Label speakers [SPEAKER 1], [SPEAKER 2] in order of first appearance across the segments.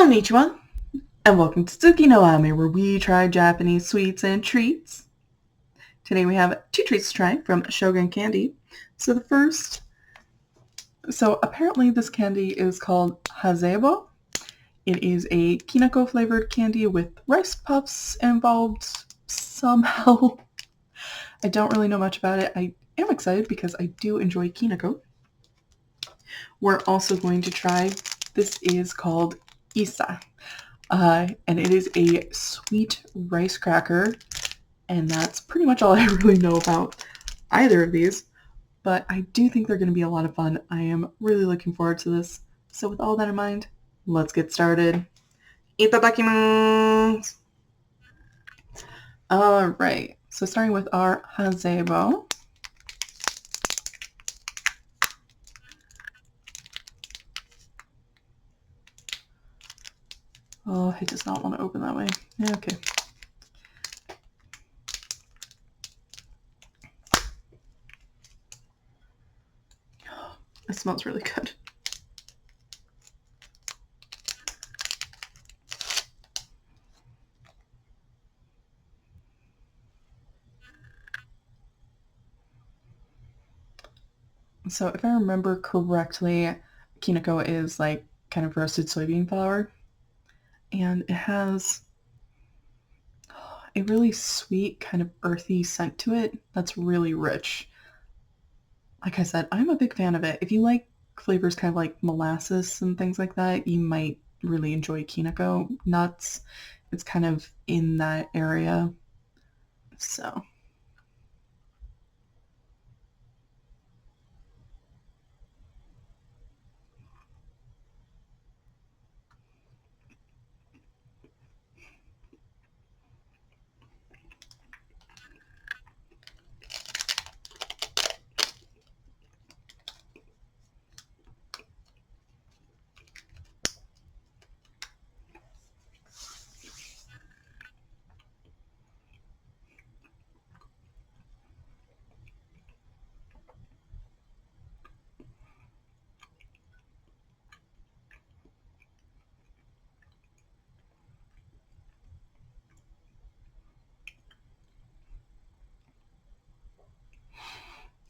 [SPEAKER 1] Konnichiwa, and welcome to Tsuki no Ame, where we try Japanese sweets and treats. Today we have 2 treats to try from Shogun Candy. So apparently this candy is called Hazebo. It is a kinako flavored candy with rice puffs involved somehow. I don't really know much about it. I am excited because I do enjoy kinako. We're also going to try, this is called Issa. And it is a sweet rice cracker, and that's pretty much all I really know about either of these, but I do think they're going to be a lot of fun. I am really looking forward to this. So with all that in mind, let's get started. Itadakimasu! Alright, so starting with our Hazebo. Oh, it does not want to open that way. Okay. It smells really good. So if I remember correctly, kinako is like kind of roasted soybean flour, and it has a really sweet, kind of earthy scent to it that's really rich. Like I said, I'm a big fan of it. If you like flavors kind of like molasses and things like that, you might really enjoy kinako. Nuts, it's kind of in that area. So,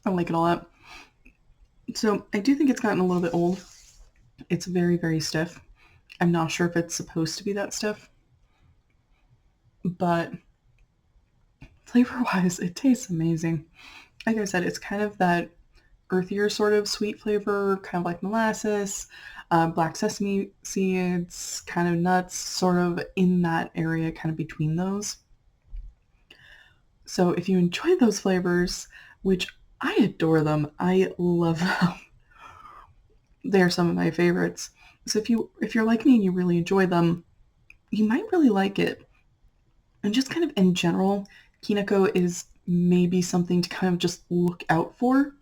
[SPEAKER 1] I like it a lot. So, I do think it's gotten a little bit old. It's very, very stiff. I'm not sure if it's supposed to be that stiff, but flavor-wise, it tastes amazing. Like I said, it's kind of that earthier sort of sweet flavor, kind of like molasses, black sesame seeds, kind of nuts, sort of in that area, kind of between those. So if you enjoy those flavors, which I adore them, I love them. They're some of my favorites. So if you're like me and you really enjoy them, you might really like it. And just kind of in general, kinako is maybe something to kind of just look out for.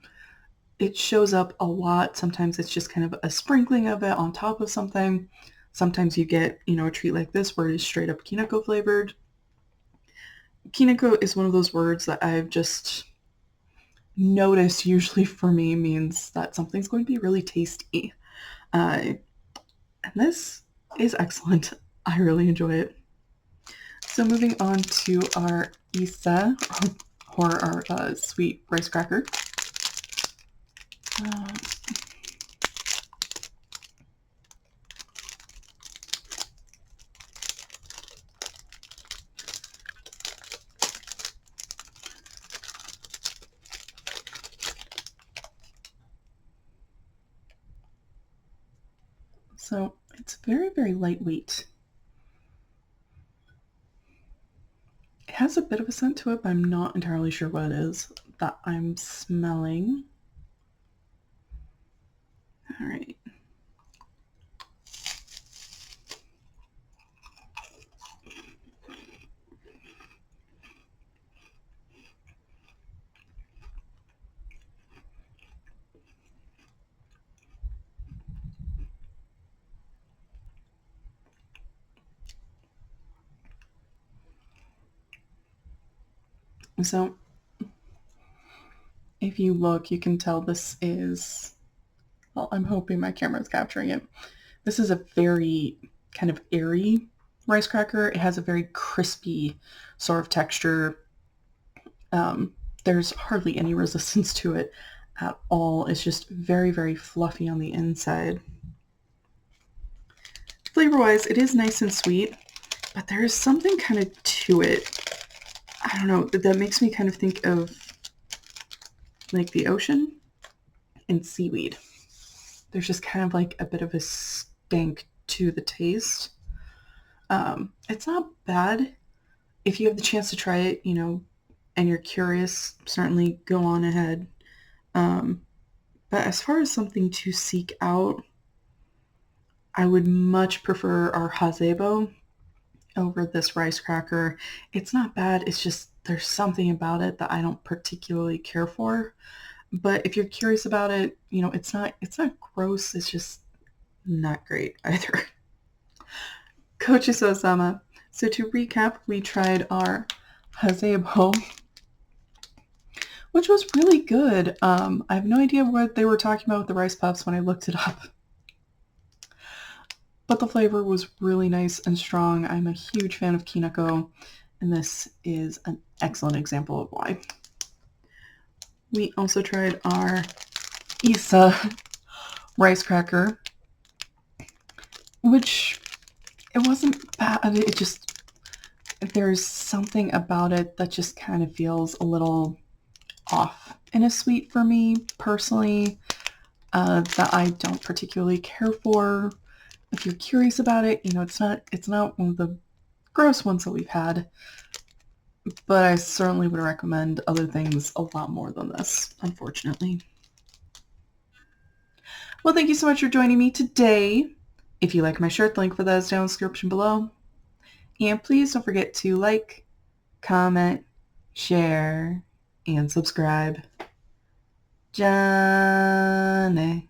[SPEAKER 1] It shows up a lot. Sometimes it's just kind of a sprinkling of it on top of something. Sometimes you get, a treat like this where it's straight up kinako flavored. Kinako is one of those words that I've just noticed usually for me means that something's going to be really tasty. And this is excellent. I really enjoy it. So moving on to our Issa, or our sweet rice cracker. So it's very, very lightweight. It has a bit of a scent to it, but I'm not entirely sure what it is that I'm smelling. All right. So if you look, you can tell this is, well, I'm hoping my camera is capturing it. This is a very kind of airy rice cracker. It has a very crispy sort of texture. There's hardly any resistance to it at all. It's just very, very fluffy on the inside. Flavor-wise, it is nice and sweet, but there is something kind of to it. I don't know, that makes me kind of think of like the ocean and seaweed. There's just kind of like a bit of a stank to the taste. It's not bad. If you have the chance to try it, and you're curious, certainly go on ahead. But as far as something to seek out, I would much prefer our Hazebo over this rice cracker. It's not bad. It's just there's something about it that I don't particularly care for. But if you're curious about it, it's not gross. It's just not great either. Kochiso-sama. So to recap, we tried our Hazebo, which was really good. I have no idea what they were talking about with the rice puffs when I looked it up. But the flavor was really nice and strong. I'm a huge fan of kinako, and this is an excellent example of why. We also tried our Issa rice cracker, which it wasn't bad. There's something about it that just kind of feels a little off in a sweet for me personally, that I don't particularly care for. If you're curious about it, it's not one of the gross ones that we've had, but I certainly would recommend other things a lot more than this, unfortunately. Well, thank you so much for joining me today. If you like my shirt, the link for that is down in the description below. And please don't forget to like, comment, share, and subscribe. Johnny.